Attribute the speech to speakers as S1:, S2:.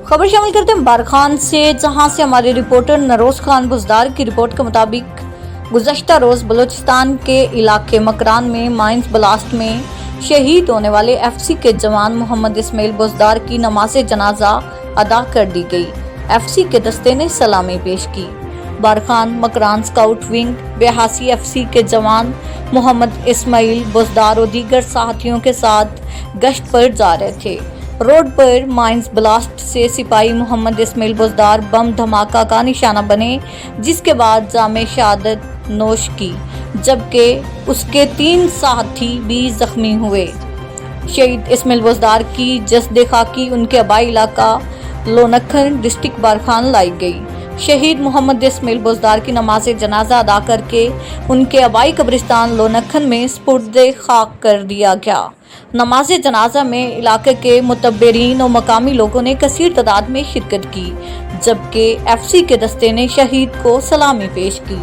S1: खबर शामिल करते हैं बारखान से, जहां से हमारे रिपोर्टर नरोज खान बुजदार की रिपोर्ट के मुताबिक गुज़श्ता रोज बलूचिस्तान के इलाके मकरान में माइंस ब्लास्ट में शहीद होने वाले एफसी के जवान मोहम्मद इस्माइल बुजदार की नमाज जनाजा अदा कर दी गई। एफसी के दस्ते ने सलामी पेश की। बारखान मकरान स्काउट विंग बेहासी एफसी के जवान मोहम्मद इस्माइल बुजदार और दीगर साथियों के साथ गश्त पर जा रहे थे। रोड पर माइंस ब्लास्ट से सिपाही मोहम्मद इस्माइल बुजदार बम धमाका का निशाना बने, जिसके बाद जामे शहादत नोश की, जबकि उसके 3 साथी भी जख्मी हुए। शहीद इस्माइल बुजदार की जस्द खाकी उनके आबाई इलाका लोनखन डिस्ट्रिक्ट बारखान लाई गई। शहीद मोहम्मद इस्माइल बुजदार की नमाज जनाजा अदा करके उनके आबाई कब्रिस्तान लोनखन में सुपुर्द खाक कर दिया गया। नमाज जनाजा में इलाके के मुतब्बरीन और मकामी लोगों ने कसीर तादाद में शिरकत की, जबकि एफसी के दस्ते ने शहीद को सलामी पेश की।